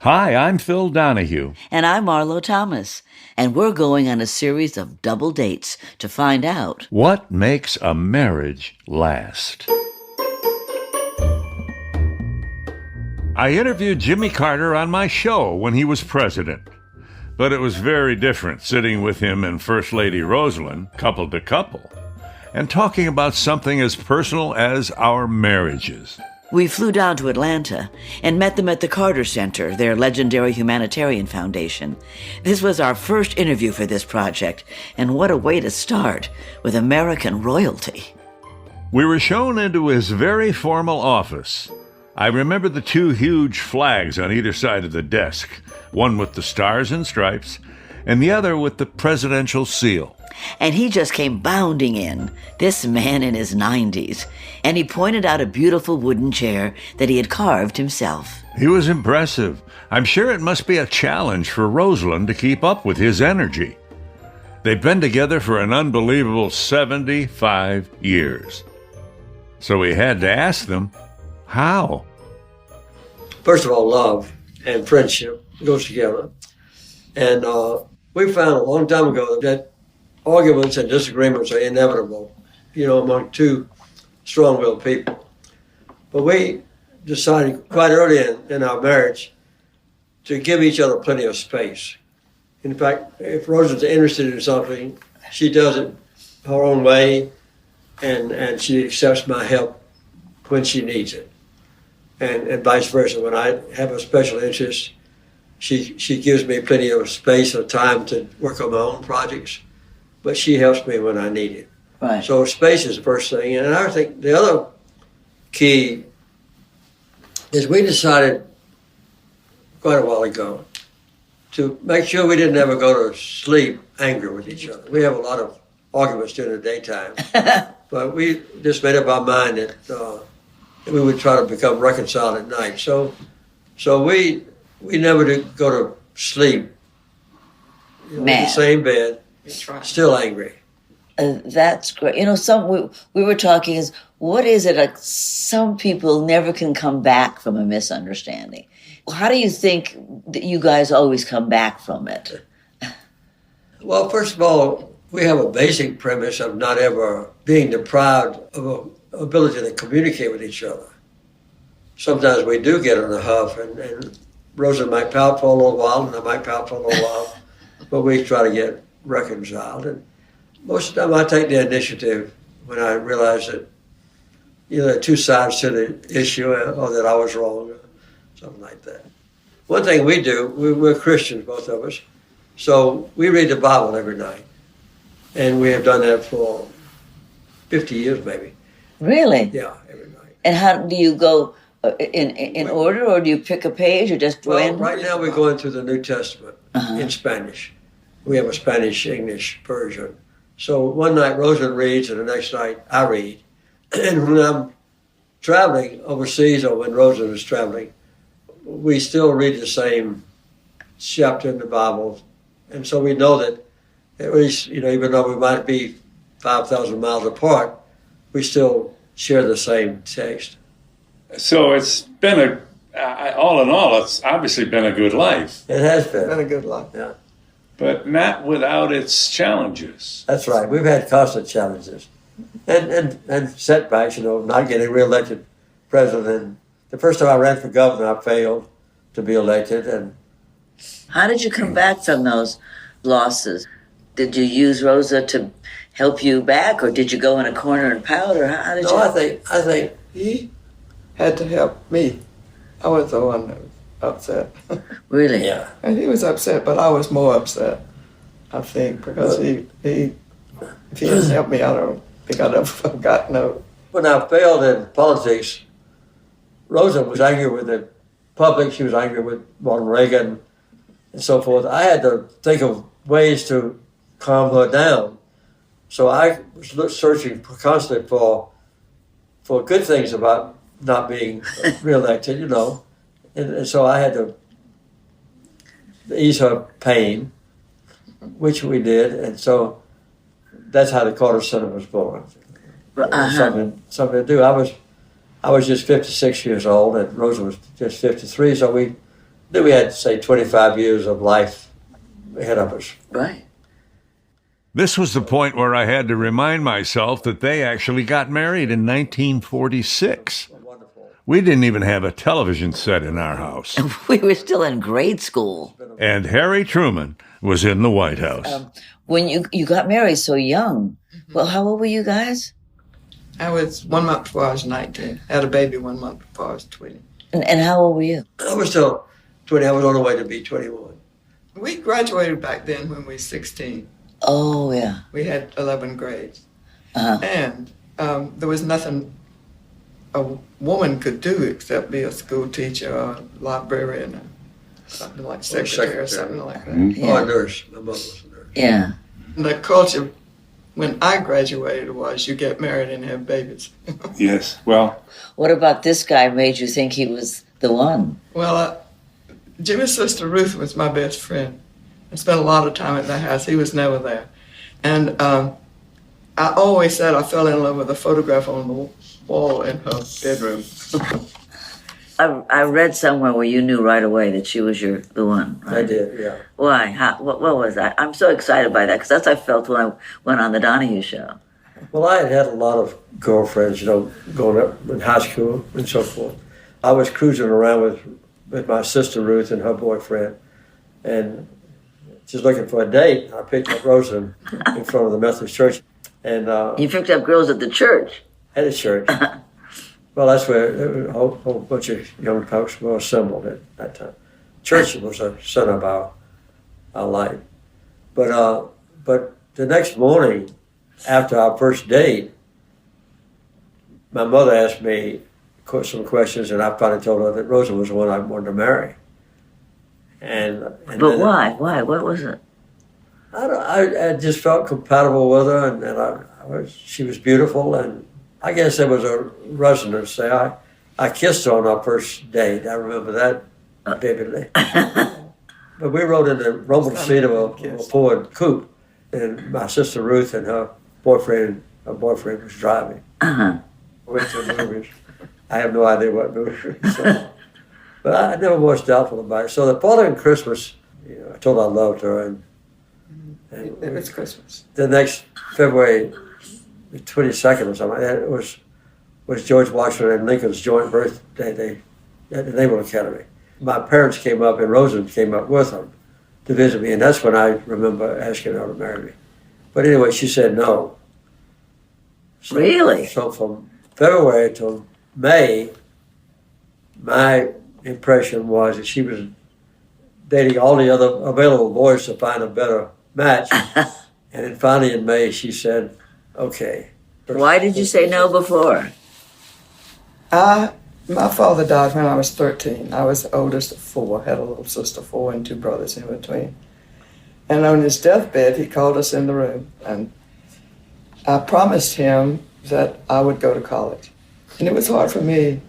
Hi, I'm Phil Donahue. And I'm Marlo Thomas. And we're going on a series of double dates to find out What makes a marriage last? I interviewed Jimmy Carter on my show when he was president. But it was very different sitting with him and First Lady Rosalynn, couple to couple, and talking about something as personal as our marriages. We flew down to Atlanta and met them at the Carter Center, their legendary humanitarian foundation. This was our first interview for this project, and what a way to start, with American royalty. We were shown into his very formal office. I remember the two huge flags on either side of the desk, one with the stars and stripes, and the other with the presidential seal. And he just came bounding in, this man in his 90s, and he pointed out a beautiful wooden chair that he had carved himself. He was impressive. I'm sure it must be a challenge for Rosalynn to keep up with his energy. They've been together for an unbelievable 75 years. So we had to ask them, how? First of all, love and friendship goes together. And we found a long time ago that arguments and disagreements are inevitable, among two strong-willed people. But we decided quite early in our marriage to give each other plenty of space. In fact, if Rosa's interested in something, she does it her own way, and she accepts my help when she needs it. And vice versa. When I have a special interest, she gives me plenty of space or time to work on my own projects, but she helps me when I need it. Right. So space is the first thing. And I think the other key is we decided quite a while ago to make sure we didn't ever go to sleep angry with each other. We have a lot of arguments during the daytime, but we just made up our mind that we would try to become reconciled at night. So we never did go to sleep in the same bed, still angry. That's great. We were talking is, what is it, like some people never can come back from a misunderstanding? How do you think that you guys always come back from it? Well, first of all, we have a basic premise of not ever being deprived of an ability to communicate with each other. Sometimes we do get in a huff, and Rosa might pout for a little while, and I might pout for a little while, but we try to get reconciled. And most of the time I take the initiative when I realize that there are two sides to the issue, or that I was wrong, or something like that. One thing we do, we're Christians, both of us, so we read the Bible every night. And we have done that for 50 years, maybe. Really? Yeah, every night. And how do you go in order, or do you pick a page, or just Well, right now we're going through the New Testament in Spanish. We have a Spanish-English version. So one night Rosa reads, and the next night I read. And when I'm traveling overseas, or when Rosa is traveling, we still read the same chapter in the Bible. And so we know that at least, even though we might be 5,000 miles apart, we still share the same text. So it's been all in all, it's obviously been a good life. It has been. Been a good life. Yeah. But not without its challenges. That's right. We've had constant challenges and setbacks, not getting reelected president. The first time I ran for governor, I failed to be elected. And how did you come back from those losses? Did you use Rosa to help you back, or did you go in a corner and pout, or how did you? No, I think he had to help me. I was the one that was upset. Really? Yeah. And he was upset, but I was more upset, I think, because if he hadn't helped me, I don't think I'd ever gotten out. When I failed in politics, Rosa was angry with the public. She was angry with Ronald Reagan and so forth. I had to think of ways to calm her down. So I was searching constantly for good things about not being reelected, And so I had to ease her pain, which we did. And so that's how the Carter Center was born. Something to do. I was just 56 years old, and Rosa was just 53. So we Then we had, say, 25 years of life ahead of us. Right. This was the point where I had to remind myself that they actually got married in 1946. We didn't even have a television set in our house. We were still in grade school. And Harry Truman was in the White House. When you got married so young, well, how old were you guys? I was 1 month before I was 19. Had a baby 1 month before I was 20. And how old were you? I was still 20. I was on the way to be 21. We graduated back then when we were 16. Oh, yeah. We had 11 grades. Uh-huh. And there was nothing a woman could do except be a school teacher or a librarian or something like secretary or something like that. Yeah. Oh, a nurse. My mother was a nurse. Yeah. And the culture when I graduated was you get married and have babies. Yes, well, What about this guy made you think he was the one? Well, Jimmy's sister Ruth was my best friend. I spent a lot of time at that house. He was never there. And I always said I fell in love with a photograph on the wall in her bedroom. I read somewhere where you knew right away that she was the one. Right? I did, yeah. Why? What was that? I'm so excited by that because that's how I felt when I went on the Donahue show. Well, I had a lot of girlfriends, going up in high school and so forth. I was cruising around with my sister Ruth and her boyfriend, and just looking for a date. I picked up Rosalynn in front of the Methodist church, and You picked up girls at the church. at a church. Well, that's where a whole bunch of young folks were assembled at that time. Church was a center of our life. But the next morning, after our first date, my mother asked me some questions, and I finally told her that Rosa was the one I wanted to marry. But why? Why? What was it? I just felt compatible with her, and she was beautiful, and I guess there was a resonance there. I kissed her on our first date. I remember that vividly. But we rode in the rumble seat of a Ford coupe, and my sister Ruth and her boyfriend was driving. Uh-huh. We went to the movies. I have no idea what movie. But I never was doubtful about it. So the following Christmas, I told her I loved her, and It was Christmas. the next February the 22nd or something, it was George Washington and Lincoln's joint birthday at the Naval Academy. My parents came up, and Rosalynn came up with them to visit me, and that's when I remember asking her to marry me. But anyway, she said no. So, Really? So from February till May, my impression was that she was dating all the other available boys to find a better match. And then finally in May, she said, okay. Why did you say no before? My father died when I was 13. I was the oldest of four, had a little sister, 4, and 2 brothers in between. And on his deathbed, he called us in the room, and I promised him that I would go to college. And it was hard for me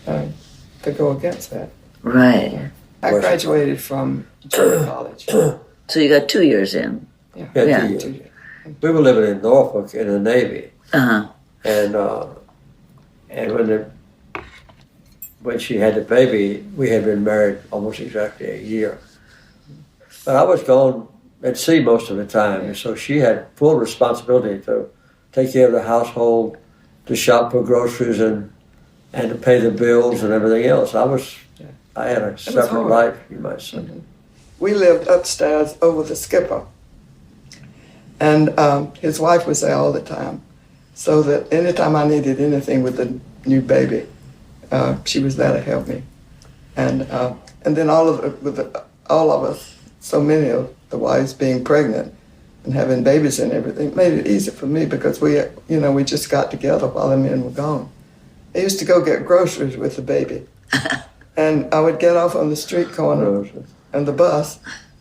to go against that. Right. I graduated from junior college. So you got 2 years in. Yeah, Yeah. 2 years. We were living in Norfolk in the Navy, Uh-huh. and when she had the baby, we had been married almost exactly a year. But I was gone at sea most of the time, and so she had full responsibility to take care of the household, to shop for groceries, and to pay the bills and everything else. I had a separate life, you might say. Mm-hmm. We lived upstairs over the skipper, and his wife was there all the time, so that anytime I needed anything with the new baby, she was there to help me, and then all of us, so many of the wives being pregnant and having babies and everything, made it easy for me because we just got together while the men were gone. I used to go get groceries with the baby, and I would get off on the street corner and the bus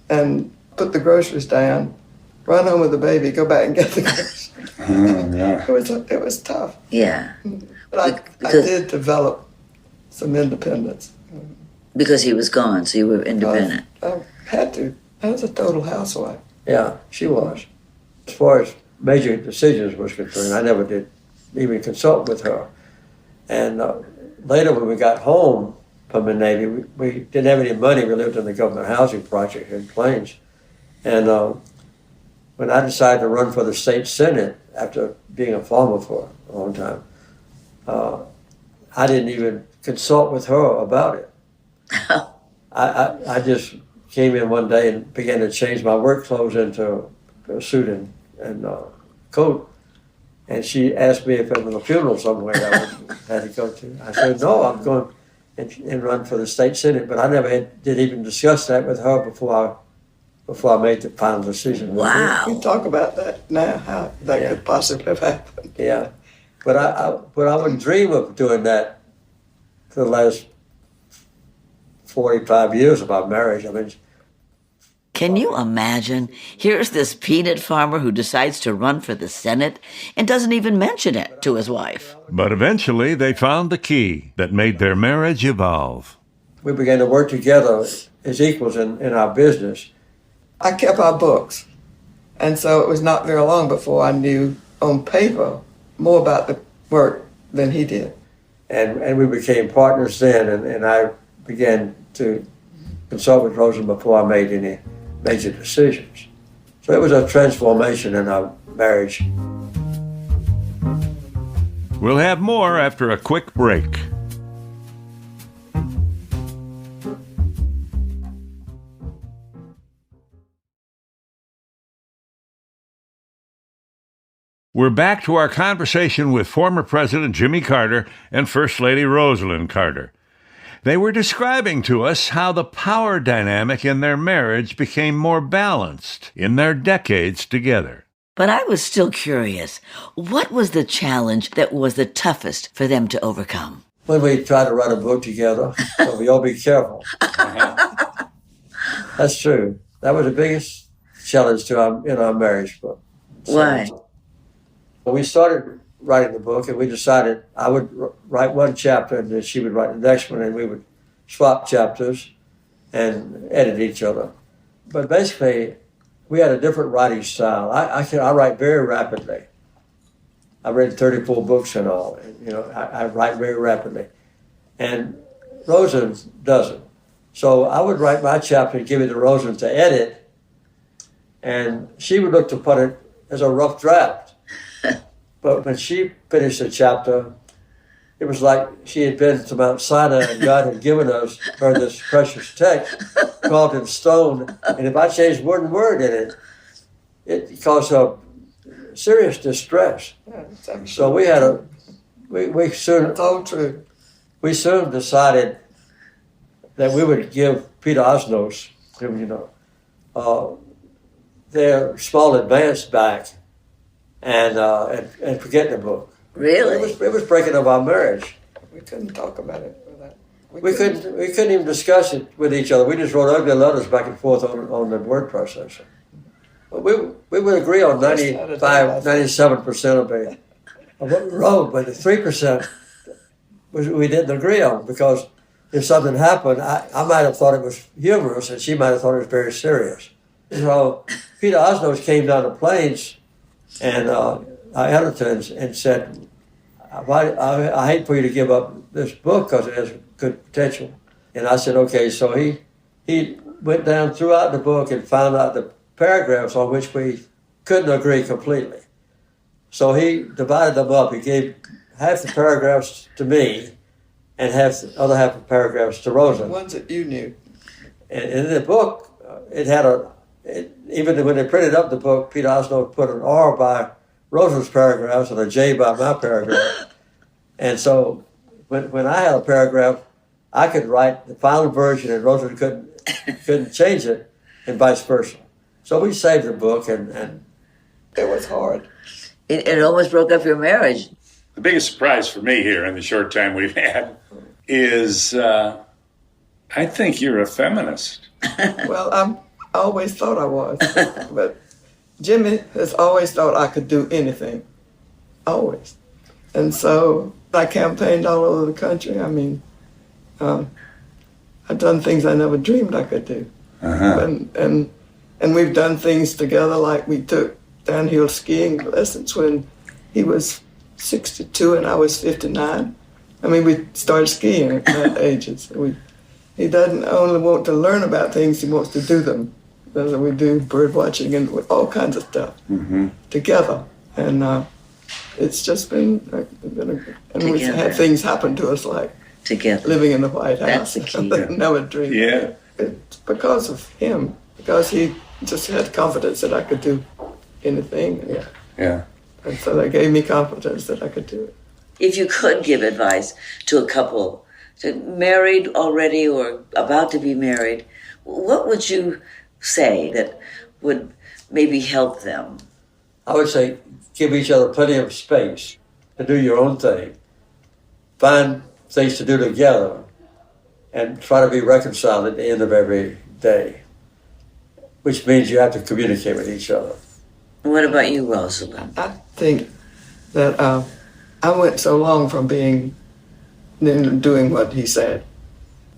and put the groceries down, run home with the baby, go back and get the groceries. Yeah. It was tough. Yeah. But I did develop some independence. Because he was gone, so you were independent. I had to. I was a total housewife. Yeah, she was. As far as major decisions was concerned, I never did even consult with her. And later when we got home, from the Navy. We didn't have any money. We lived in the government housing project here in Plains. And when I decided to run for the state senate after being a farmer for a long time, I didn't even consult with her about it. I just came in one day and began to change my work clothes into a suit and coat. And she asked me if there was a funeral somewhere I had to go to. I said, no, I'm going and run for the state senate. But I never did even discuss that with her before I made the final decision. Wow. We talk about that now, how that could possibly have happened. Yeah. But I wouldn't dream of doing that for the last 45 years of our marriage. I mean, Can you imagine? Here's this peanut farmer who decides to run for the Senate and doesn't even mention it to his wife. But eventually they found the key that made their marriage evolve. we began to work together as equals in our business. I kept our books. And so it was not very long before I knew on paper more about the work than he did. And we became partners then, and I began to consult with Rosalynn before I made any major decisions. So it was a transformation in our marriage. We'll have more after a quick break. We're back to our conversation with former President Jimmy Carter and First Lady Rosalynn Carter. They were describing to us how the power dynamic in their marriage became more balanced in their decades together. But I was still curious. What was the challenge that was the toughest for them to overcome? When we tried to write a book together, so we all be careful. That's true. That was the biggest challenge in our marriage book. Why? When we started writing the book, and we decided I would write one chapter and then she would write the next one, and we would swap chapters and edit each other. But basically, we had a different writing style. I write very rapidly. I read 34 books and all. And, I write very rapidly. And Rosalynn doesn't. So I would write my chapter and give it to Rosalynn to edit, and she would look to put it as a rough draft. But when she finished the chapter, it was like she had been to Mount Sinai and God had given her this precious text carved in stone. And if I changed one word in it, it caused her serious distress. Yeah, it's So we had we soon, it's all true. we soon decided that we would give Peete Osnos, their small advance back and forget the book. Really? It was breaking up our marriage. We couldn't talk about it for that. We couldn't even discuss it with each other. We just wrote ugly letters back and forth on the word processor. But we would agree on 97% of what we wrote, but the 3% we didn't agree on, because if something happened, I might have thought it was humorous and she might have thought it was very serious. So Peete Osnos came down the Plains and our editor and said, I hate for you to give up this book because it has good potential. And I said, okay. So he went down throughout the book and found out the paragraphs on which we couldn't agree completely. So he divided them up. He gave half the paragraphs to me and the other half of the paragraphs to Rosalynn. The ones that you knew. And in the book, it had even when they printed up the book, Peete Osnos put an R by Rosalynn's paragraphs and a J by my paragraph. And so when I had a paragraph, I could write the final version and Rosalynn couldn't change it, and vice versa. So we saved the book, and It was hard. It almost broke up your marriage. The biggest surprise for me here in the short time we've had is I think you're a feminist. Well, I always thought I was. But Jimmy has always thought I could do anything. Always. And so I campaigned all over the country. I mean, I've done things I never dreamed I could do. Uh-huh. And we've done things together, like we took downhill skiing lessons when he was 62 and I was 59. I mean, we started skiing at that age. He doesn't only want to learn about things, he wants to do them. So we do bird watching and all kinds of stuff together. And it's just been and we've had things happen to us like Together. living in the White House. That's the key. Never dreamed. Yeah. It's because of him, because he just had confidence that I could do anything. Yeah. And so that gave me confidence that I could do it. If you could give advice to a couple, married already or about to be married, what would you say that would maybe help them? I would say give each other plenty of space to do your own thing. Find things to do together and try to be reconciled at the end of every day, which means you have to communicate with each other. What about you, Rosalynn? I think that I went so long from doing what he said.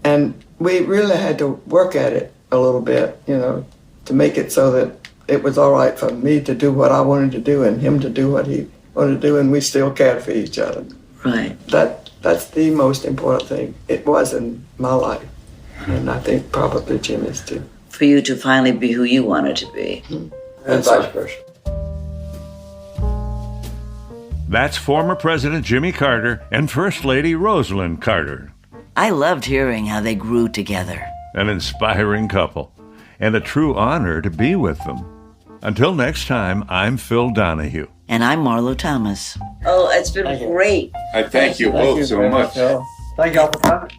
And we really had to work at it a little bit, to make it so that it was all right for me to do what I wanted to do and him to do what he wanted to do, and we still cared for each other. Right. That's the most important thing. It was in my life. And I think probably Jimmy's too. For you to finally be who you wanted to be. And vice versa. That's former President Jimmy Carter and First Lady Rosalynn Carter. I loved hearing how they grew together. An inspiring couple, and a true honor to be with them. Until next time, I'm Phil Donahue. And I'm Marlo Thomas. Oh, it's been great. I thank you both so much. Thank y'all for coming.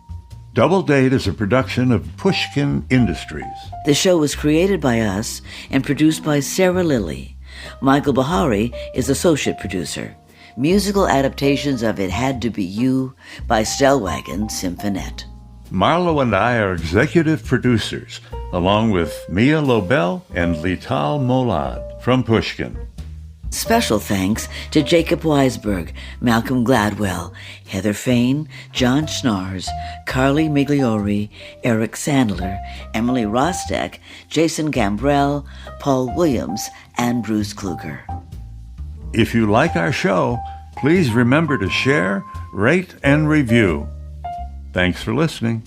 Double Date is a production of Pushkin Industries. The show was created by us and produced by Sarah Lilly. Michael Bahari is associate producer. Musical adaptations of It Had to Be You by Stellwagen Symphonette. Marlo and I are executive producers, along with Mia Lobel and Lital Molad from Pushkin. Special thanks to Jacob Weisberg, Malcolm Gladwell, Heather Fain, John Schnars, Carly Migliori, Eric Sandler, Emily Rostek, Jason Gambrell, Paul Williams, and Bruce Kluger. If you like our show, please remember to share, rate, and review. Thanks for listening.